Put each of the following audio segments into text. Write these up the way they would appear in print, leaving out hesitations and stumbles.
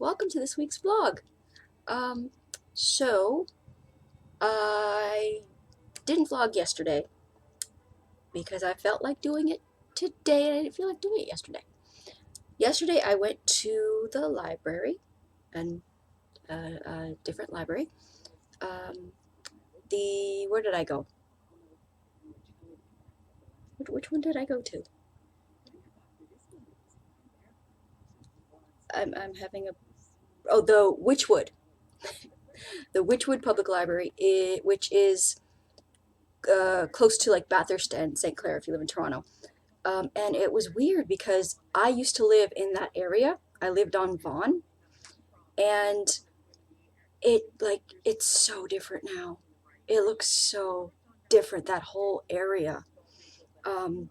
welcome to this week's vlog. Um, so, I didn't vlog yesterday because I felt like doing it today and I didn't feel like doing it yesterday. Yesterday I went to the library, and a different library. Um, where did I go? Which one did I go to? I'm having a, oh, the Witchwood. The Witchwood Public Library, which is close to like Bathurst and St. Clair if you live in Toronto. And it was weird because I used to live in that area. I lived on Vaughan, and it's so different now. It looks so different, that whole area. Um,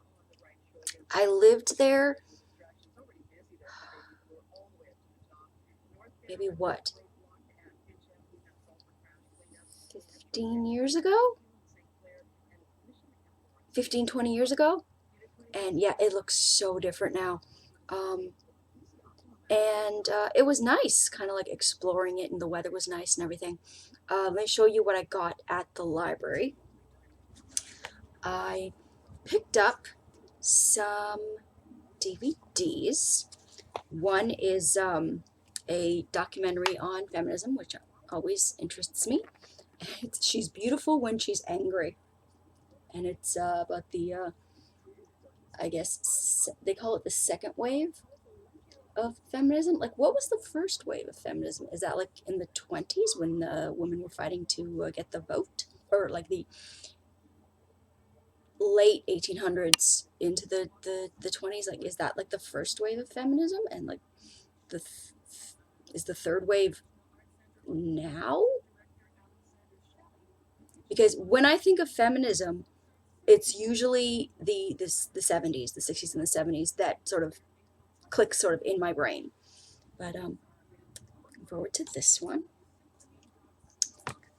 I lived there maybe what, 15 years ago? 15, 20 years ago? And yeah, it looks so different now. Um, and it was nice, kind of like exploring it, and the weather was nice and everything. Let me show you what I got at the library. I picked up some DVDs. One is a documentary on feminism, which always interests me. She's beautiful when she's angry, and it's about I guess they call it the second wave of feminism. Like, what was the first wave of feminism? Is that like in the 20s when the women were fighting to get the vote, or like the late 1800s into the 20s? Like, is that like the first wave of feminism, and like the is the third wave now? Because when I think of feminism, it's usually the 70s, the 60s and the 70s that sort of clicks sort of in my brain. But looking forward to this one.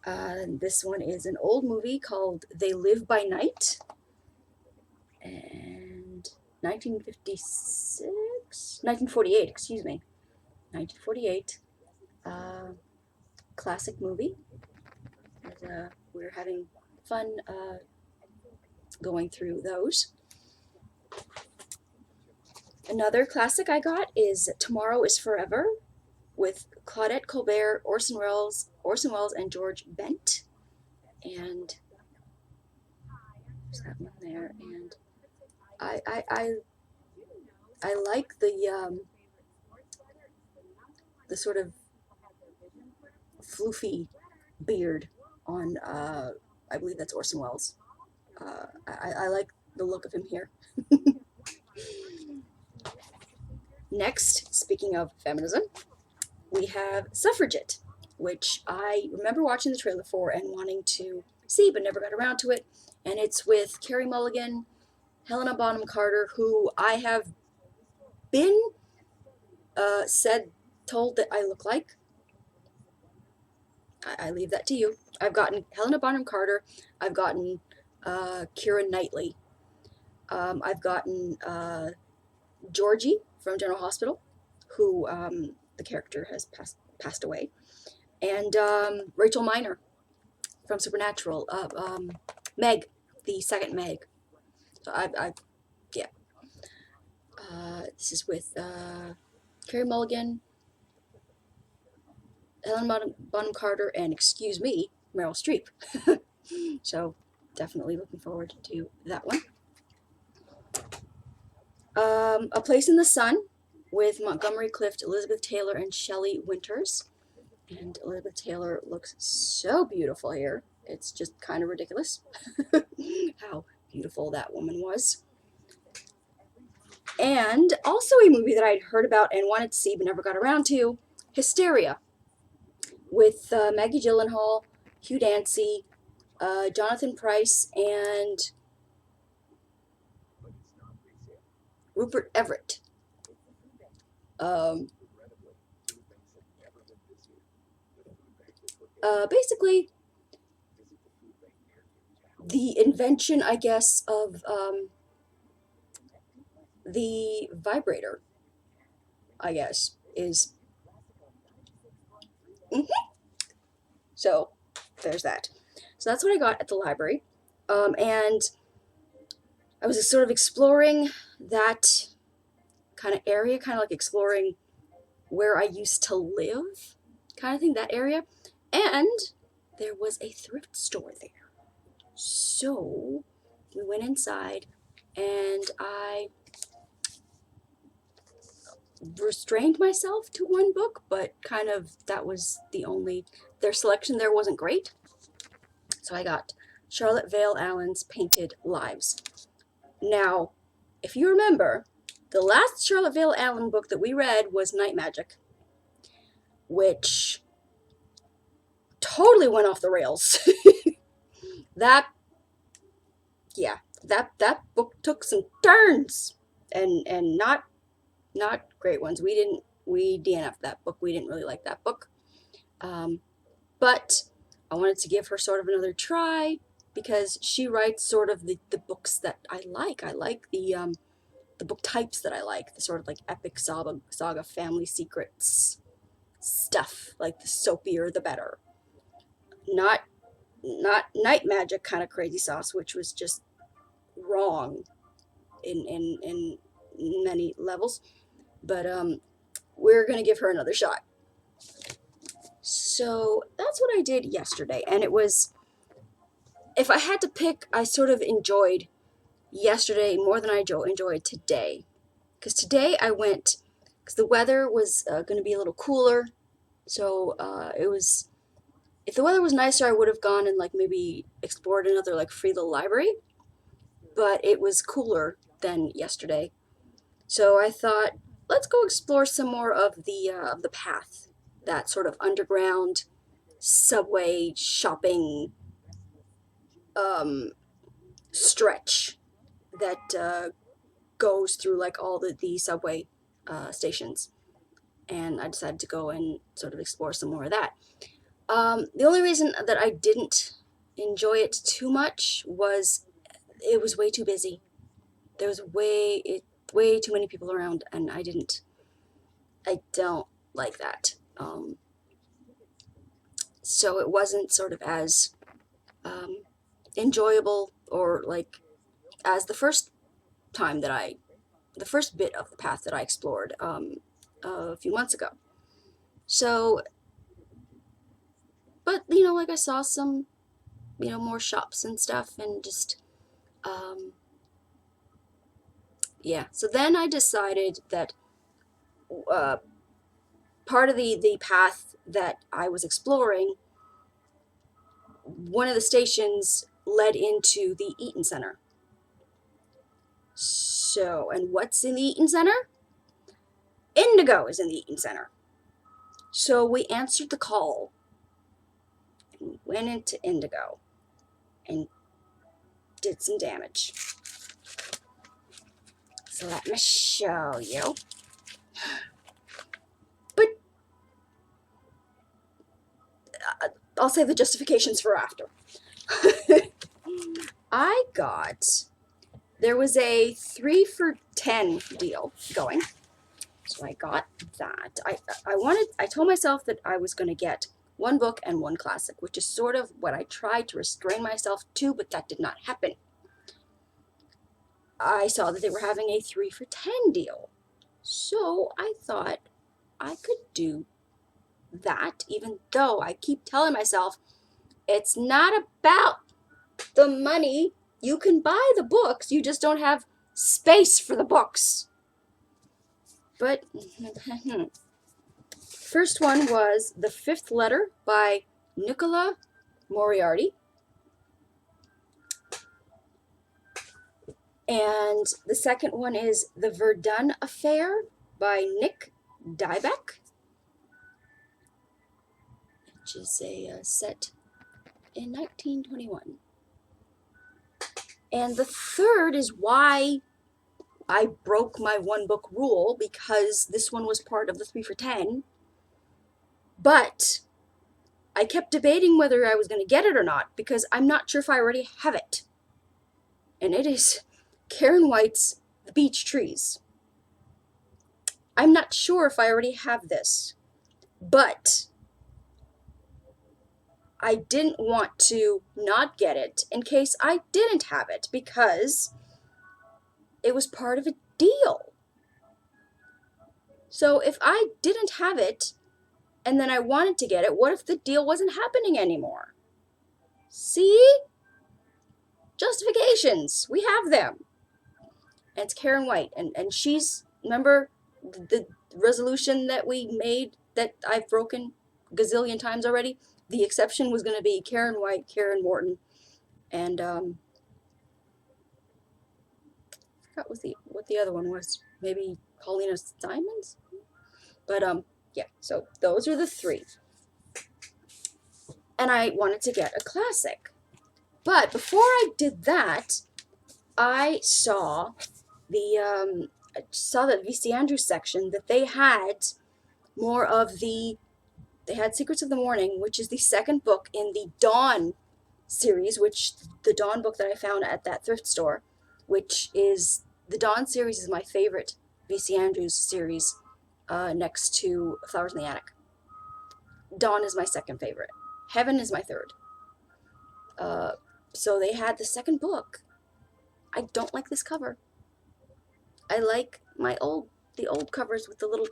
This one is an old movie called They Live by Night, and 1948, excuse me, 1948. Classic movie. And, we're having fun going through those. Another classic I got is Tomorrow is Forever, with Claudette Colbert, Orson Welles, and George Bent. And there's that one there. And I like the sort of floofy beard on I believe that's Orson Welles. I like the look of him here. Next, speaking of feminism, we have Suffragette, which I remember watching the trailer for and wanting to see, but never got around to it. And it's with Carey Mulligan, Helena Bonham Carter, who I have been told that I look like. I leave that to you. I've gotten Helena Bonham Carter. I've gotten Keira Knightley. I've gotten Georgie from General Hospital, who the character has passed away, and Rachel Miner from Supernatural. Meg, the second Meg. So yeah. This is with Carey Mulligan, Helen Bonham Carter, and excuse me, Meryl Streep. So definitely looking forward to that one. A Place in the Sun with Montgomery Clift, Elizabeth Taylor, and Shelley Winters. And Elizabeth Taylor looks so beautiful here. It's just kind of ridiculous how beautiful that woman was. And also a movie that I'd heard about and wanted to see but never got around to, Hysteria, with Maggie Gyllenhaal, Hugh Dancy, Jonathan Pryce, and Rupert Everett. Basically, the invention, I guess, of the vibrator, I guess, is Mhm. So there's that. So that's what I got at the library. And I was sort of exploring that kind of area, kind of like exploring where I used to live, kind of thing, that area. And there was a thrift store there. So we went inside and I restrained myself to one book, but kind of that was the only, their selection there wasn't great. So I got Charlotte Vale Allen's Painted Lives. Now, if you remember, the last Charlotte Vale Allen book that we read was Night Magic, which totally went off the rails. that yeah, that book took some turns and not great ones. We DNF'd that book. We didn't really like that book. But I wanted to give her sort of another try because she writes sort of the books that I like. I like the book types that I like, the sort of like epic saga family secrets stuff, like the soapier the better. Not Night Magic kind of crazy sauce, which was just wrong in many levels. But we're gonna give her another shot. So that's what I did yesterday, and it was, if I had to pick, I sort of enjoyed yesterday more than I enjoyed today. Because today I went, because the weather was going to be a little cooler, so it was, if the weather was nicer, I would have gone and like maybe explored another like free little library, but it was cooler than yesterday. So I thought, let's go explore some more of the path, that sort of underground subway shopping stretch that goes through like all the subway stations. And I decided to go and sort of explore some more of that. The only reason that I didn't enjoy it too much was it was way too busy. There was way too many people around, and I don't like that. So it wasn't sort of as enjoyable or like as the first bit of the path that I explored a few months ago. So, but like I saw some, more shops and stuff, and just, yeah. So then I decided that uh, part of the path that I was exploring, one of the stations led into the Eaton Center. So, and what's in the Eaton Center? Indigo is in the Eaton Center. So we answered the call and went into Indigo and did some damage. So let me show you. But I'll save the justifications for after. There was a 3 for 10 deal going. So I got that. I told myself that I was going to get one book and one classic, which is sort of what I tried to restrain myself to, but that did not happen. I saw that they were having a 3 for 10 deal. So I thought I could do that, even though I keep telling myself it's not about the money. You can buy the books, you just don't have space for the books. But first one was The Fifth Letter by Nicola Moriarty. And the second one is The Verdun Affair by Nick Dybeck, which is a set in 1921. And the third is why I broke my one book rule, because this one was part of the 3 for 10. But I kept debating whether I was going to get it or not, because I'm not sure if I already have it. And it is Karen White's The Beech Trees. I'm not sure if I already have this, but I didn't want to not get it in case I didn't have it because it was part of a deal. So if I didn't have it and then I wanted to get it, what if the deal wasn't happening anymore? See? Justifications. We have them. And it's Karen White. And she's, remember the resolution that we made that I've broken gazillion times already? The exception was going to be Karen White, Karen Morton, and I forgot what the other one was. Maybe Paulina Simons? But yeah, so those are the three. And I wanted to get a classic. But before I did that, I saw the VC Andrews section that they had more of they had Secrets of the Morning, which is the second book in the Dawn series, which the Dawn book that I found at that thrift store, which is the Dawn series is my favorite VC Andrews series, next to Flowers in the Attic. Dawn is my second favorite. Heaven is my third. So they had the second book. I don't like this cover. I like the old covers with the little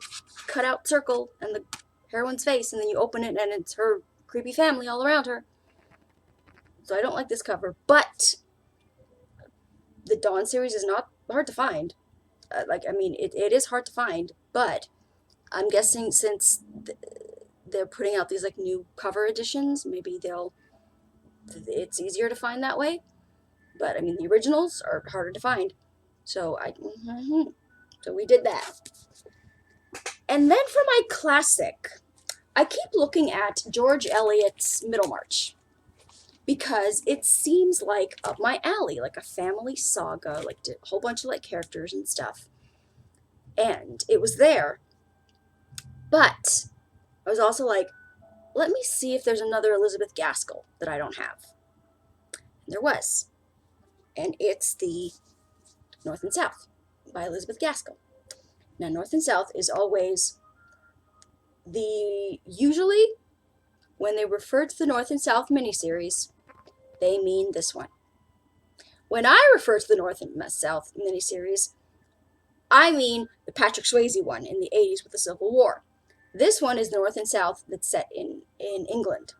cutout circle and the heroine's face, and then you open it and it's her creepy family all around her. So I don't like this cover, but the Dawn series is not hard to find. It is hard to find, but I'm guessing since they're putting out these like new cover editions, maybe it's easier to find that way. But I mean, the originals are harder to find. So so we did that. And then for my classic, I keep looking at George Eliot's Middlemarch because it seems like up my alley, like a family saga, like a whole bunch of like characters and stuff. And it was there. But I was also like, let me see if there's another Elizabeth Gaskell that I don't have. And there was. And it's the North and South by Elizabeth Gaskell. Now, North and South is always usually when they refer to the North and South miniseries, they mean this one. When I refer to the North and South miniseries, I mean the Patrick Swayze one in the 80s with the Civil War. This one is North and South that's set in England.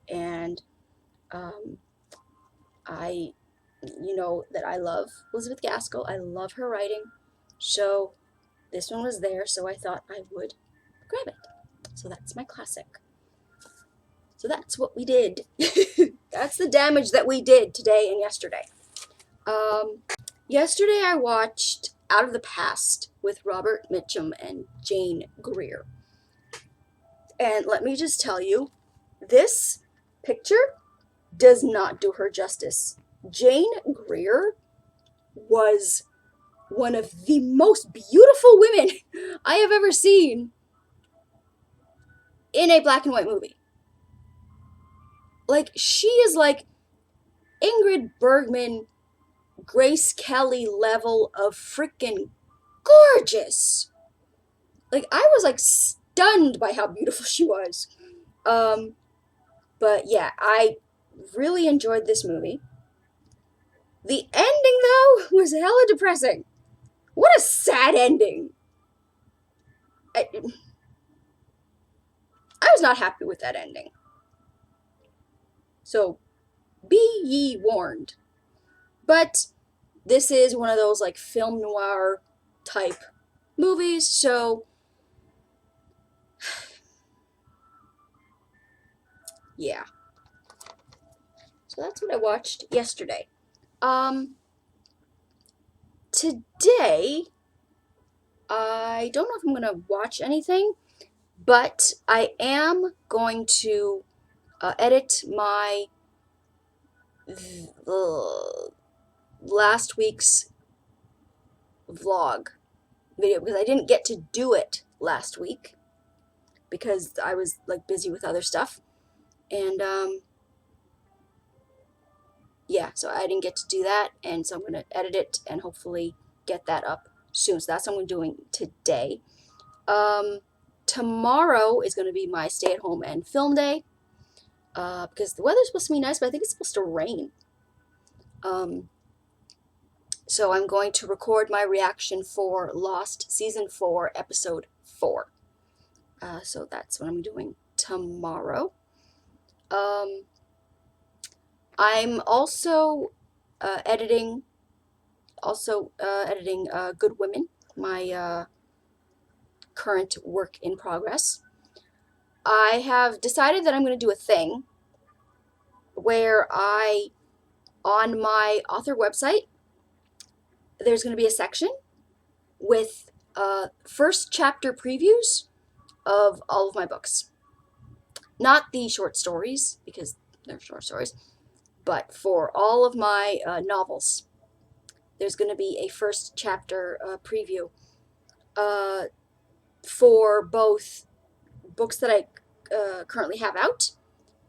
And you know that I love Elizabeth Gaskell. I love her writing. So this one was there, so I thought I would grab it. So that's my classic. So that's what we did. That's the damage that we did today and yesterday. Yesterday I watched Out of the Past with Robert Mitchum and Jane Greer. And let me just tell you, this picture does not do her justice. Jane Greer was one of the most beautiful women I have ever seen in a black and white movie. Like, she is like Ingrid Bergman, Grace Kelly level of freaking gorgeous. Like, I was like stunned by how beautiful she was. But yeah, I really enjoyed this movie. The ending, though, was hella depressing. What a sad ending. I was not happy with that ending. So, be ye warned. But this is one of those like film noir type movies, so yeah. So that's what I watched yesterday. Today, I don't know if I'm going to watch anything, but I am going to edit my last week's vlog video because I didn't get to do it last week because I was like busy with other stuff. And yeah, so I didn't get to do that, and so I'm going to edit it and hopefully get that up soon. So that's what I'm doing today. Tomorrow is going to be my stay-at-home and film day. because the weather's supposed to be nice, but I think it's supposed to rain. Um, so I'm going to record my reaction for Lost Season 4, Episode 4. So that's what I'm doing tomorrow. Um, I'm also editing, Good Women, my current work in progress. I have decided that I'm going to do a thing where on my author website, there's going to be a section with first chapter previews of all of my books. Not the short stories, because they're short stories, but for all of my novels, there's going to be a first chapter preview uh, for both books that I currently have out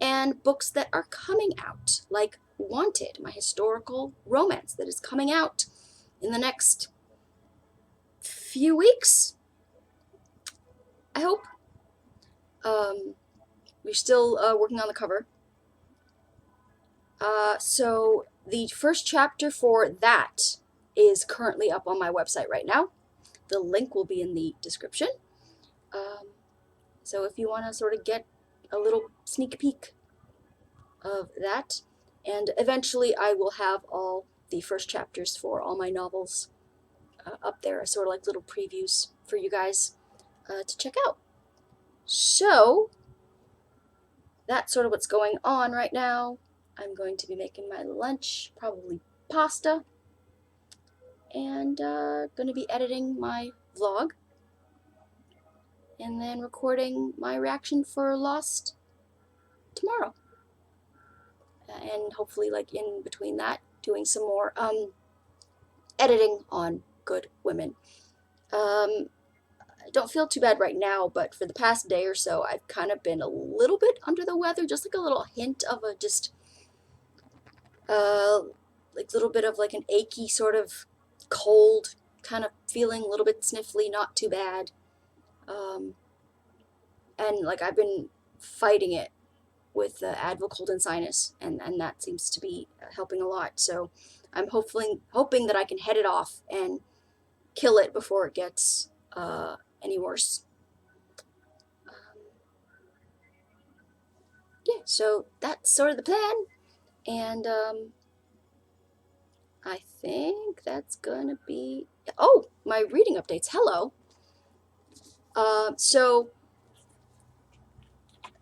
and books that are coming out, like Wanted, my historical romance that is coming out in the next few weeks, I hope. We're still working on the cover. So the first chapter for that is currently up on my website right now. The link will be in the description. Um, so if you want to sort of get a little sneak peek of that, and eventually I will have all the first chapters for all my novels up there, sort of like little previews for you guys to check out. So that's sort of what's going on right now. I'm going to be making my lunch, probably pasta, and going to be editing my vlog, and then recording my reaction for Lost tomorrow. And hopefully, like in between that, doing some more editing on Good Women. I don't feel too bad right now, but for the past day or so, I've kind of been a little bit under the weather, just like a little hint of a just like a little bit of like an achy sort of cold kind of feeling, a little bit sniffly, not too bad. And like I've been fighting it with Advil cold and sinus, and that seems to be helping a lot. So I'm hoping that I can head it off and kill it before it gets any worse. Yeah, so that's sort of the plan, and I think that's gonna be. Oh, my reading updates. Hello. So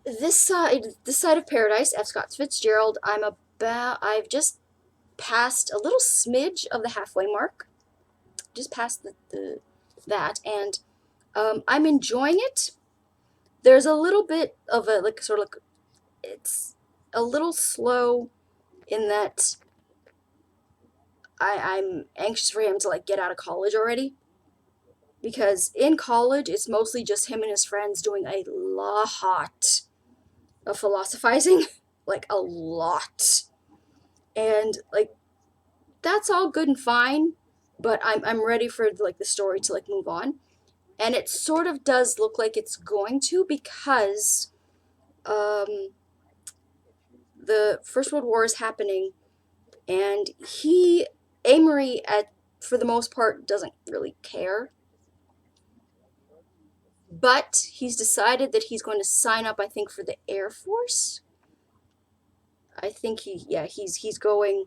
this side of paradise, F. Scott Fitzgerald. I've just passed a little smidge of the halfway mark. Just past that, and I'm enjoying it. There's a little bit of a like sort of like it's a little slow in that I'm anxious for him to like get out of college already, because in college it's mostly just him and his friends doing a lot of philosophizing, like a lot, and like that's all good and fine, but I'm ready for like the story to like move on, and it sort of does look like it's going to, because the First World War is happening, and Amory, for the most part, doesn't really care. But he's decided that he's going to sign up, I think, for the Air Force. I think he's going.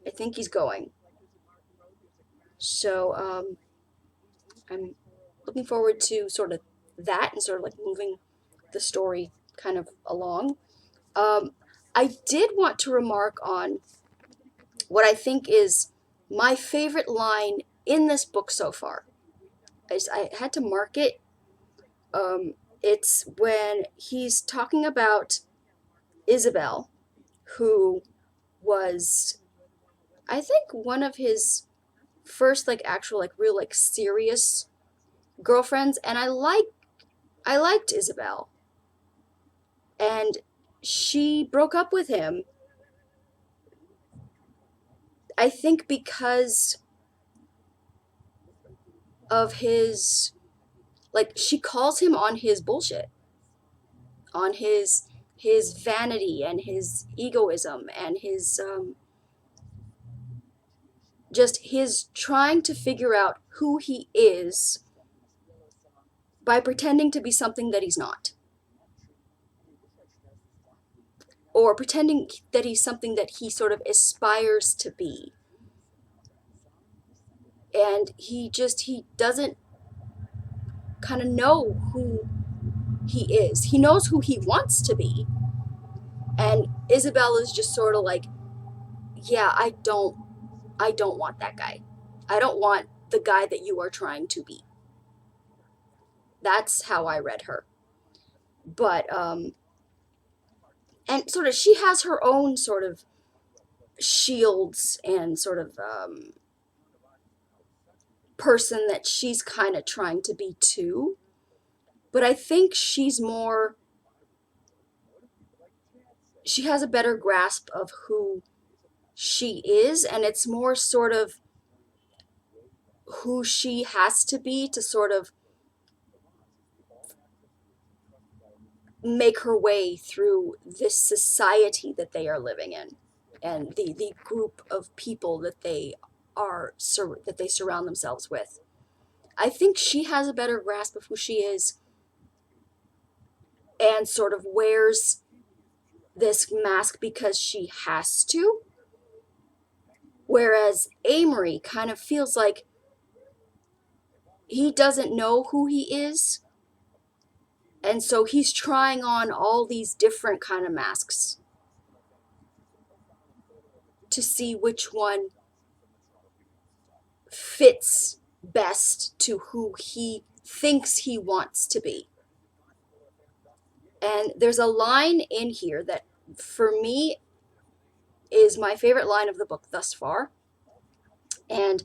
I think he's going. So I'm looking forward to sort of that and sort of like moving the story kind of along. Um, I did want to remark on what I think is my favorite line in this book so far. I had to mark it. It's when he's talking about Isabel, who was, I think, one of his first like actual like real like serious girlfriends, and I liked Isabel, and she broke up with him, I think, because of his, like, she calls him on his bullshit, on his vanity and his egoism and his just his trying to figure out who he is by pretending to be something that he's not, or pretending that he's something that he sort of aspires to be. And he doesn't kind of know who he is. He knows who he wants to be. And Isabel is just sort of like, yeah, I don't want that guy. I don't want the guy that you are trying to be. That's how I read her. But and sort of she has her own sort of shields and sort of person that she's kind of trying to be too. But I think she has a better grasp of who she is, and it's more sort of who she has to be to sort of make her way through this society that they are living in, and the group of people that they surround themselves with. I think she has a better grasp of who she is and sort of wears this mask because she has to. Whereas Amory kind of feels like he doesn't know who he is, and so he's trying on all these different kind of masks to see which one fits best to who he thinks he wants to be. And there's a line in here that, for me, is my favorite line of the book thus far. And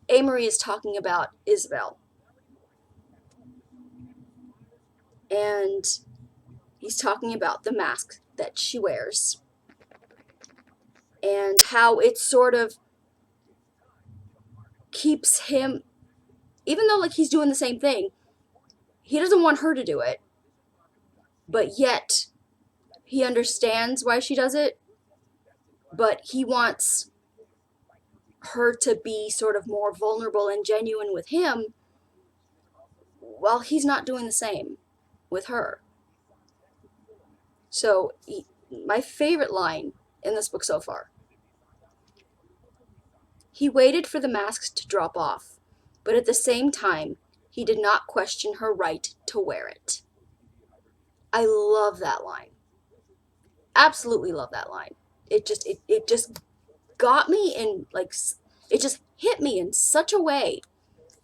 Amory is talking about Isabel. And he's talking about the mask that she wears. And how it sort of keeps him, even though like he's doing the same thing, he doesn't want her to do it. But yet he understands why she does it. But he wants her to be sort of more vulnerable and genuine with him, while he's not doing the same with her. So, my favorite line in this book so far: he waited for the masks to drop off, but at the same time, he did not question her right to wear it. I love that line. Absolutely love that line. It just got me in, like, it just hit me in such a way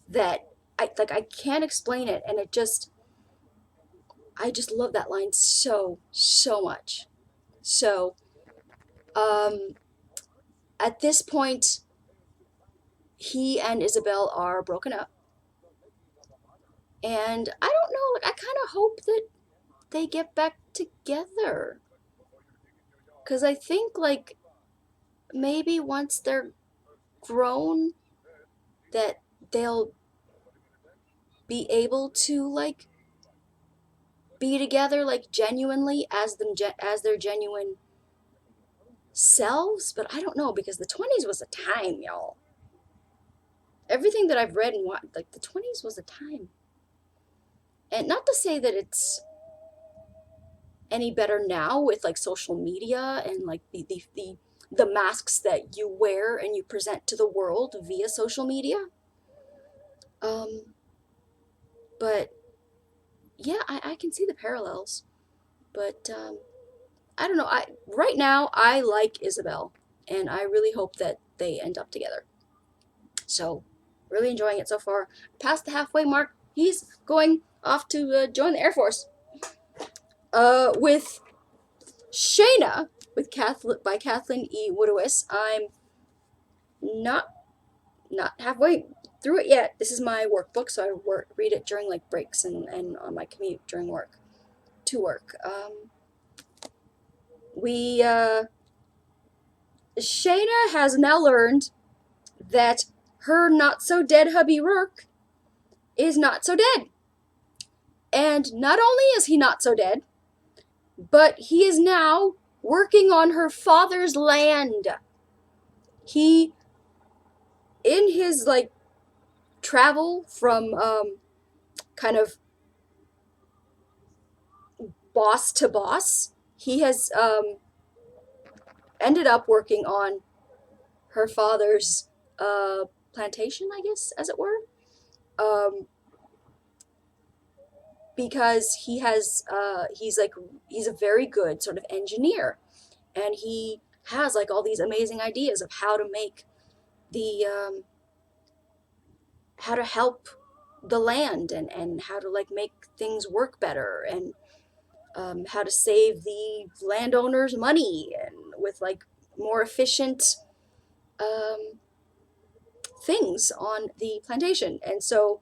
that I can't explain it, and I just love that line so much. So at this point, he and Isabel are broken up, and I don't know, like, I kind of hope that they get back together, because I think, like, maybe once they're grown, that they'll be able to, like, be together, like, genuinely as their genuine selves. But I don't know, because the 20s was a time, y'all. Everything that I've read and watched, like, the 20s was a time. And not to say that it's any better now with, like, social media and, like, the masks that you wear and you present to the world via social media. But yeah, I can see the parallels. But I don't know. Right now I like Isabel, and I really hope that they end up together. So, really enjoying it so far. Past the halfway mark. He's going off to join the Air Force. With Shayna, by Kathleen E. Woodowis. I'm not halfway through it yet. This is my workbook, so I read it during, like, breaks and on my commute during work to work. Shayna has now learned that her not so dead hubby Rourke is not so dead. And not only is he not so dead, but he is now working on her father's land. He, in his like travel from kind of boss to boss, he has ended up working on her father's plantation, I guess, as it were, um, because he's a very good sort of engineer, and he has like all these amazing ideas of how to make the how to help the land, and how to like make things work better, and how to save the landowners money and with like more efficient um, things on the plantation. And so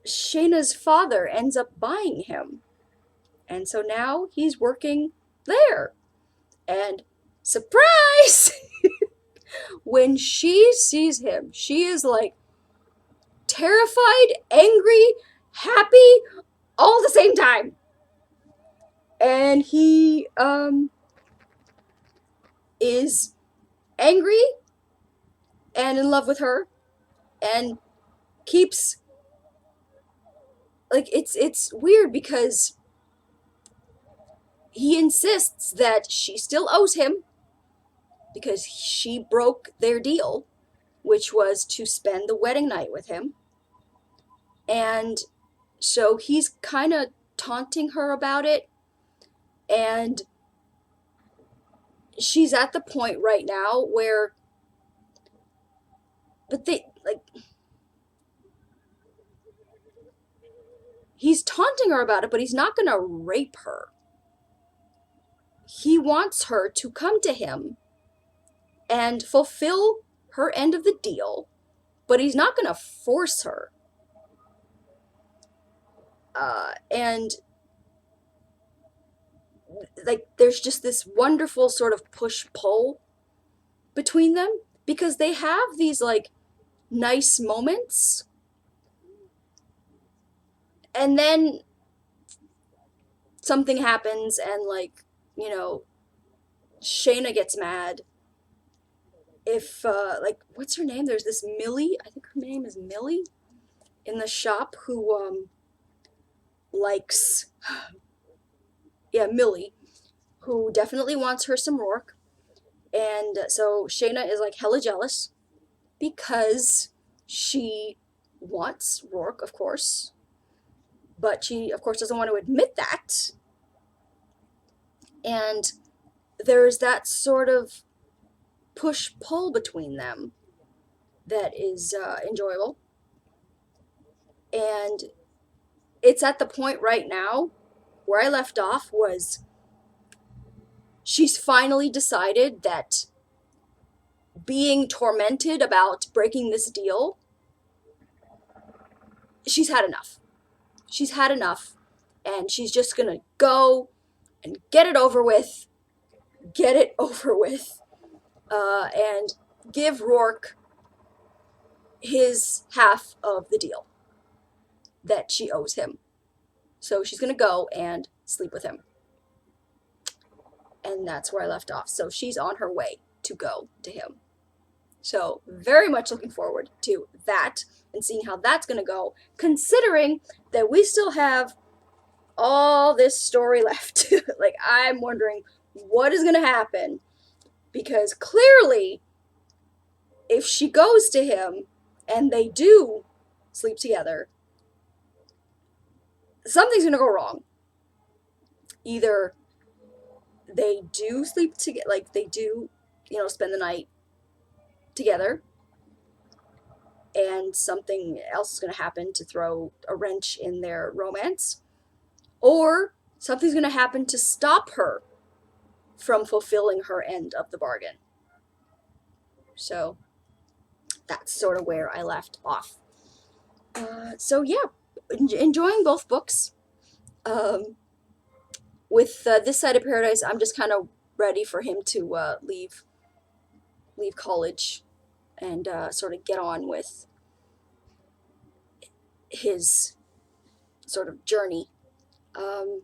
Shayna's father ends up buying him. And so now he's working there. And surprise! When she sees him, she is like terrified, angry, happy, all at the same time. And he is angry and in love with her, and keeps like it's weird because he insists that she still owes him because she broke their deal, which was to spend the wedding night with him. And so he's kind of taunting her about it. And she's at the point right now where, but they, like, he's taunting her about it, but he's not going to rape her. He wants her to come to him and fulfill her end of the deal, but he's not going to force her. And like there's just this wonderful sort of push pull between them because they have these like nice moments, and then something happens, and like, you know, Shayna gets mad if like, what's her name, there's this Millie, I think her name is Millie, in the shop, who likes yeah, Millie, who definitely wants her some Rourke. And so Shayna is like hella jealous because she wants Rourke, of course, but she, of course, doesn't want to admit that. And there's that sort of push pull between them that is enjoyable. And it's at the point right now where I left off was she's finally decided that being tormented about breaking this deal, she's had enough. She's had enough, and she's just gonna go and get it over with, get it over with, and give Rourke his half of the deal that she owes him. So she's gonna go and sleep with him. And that's where I left off. So she's on her way to go to him. So very much looking forward to that and seeing how that's gonna go, considering that we still have all this story left. Like, I'm wondering what is gonna happen, because clearly if she goes to him and they do sleep together, something's gonna go wrong. Either they do sleep together, like they do, you know, spend the night together, and something else is gonna happen to throw a wrench in their romance, or something's gonna happen to stop her from fulfilling her end of the bargain. So that's sort of where I left off. So yeah, enjoying both books. With This Side of Paradise, I'm just kind of ready for him to leave college and sort of get on with his sort of journey. Um,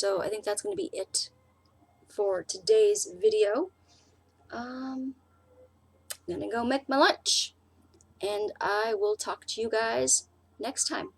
So I think that's going to be it for today's video. I'm gonna go make my lunch, and I will talk to you guys next time.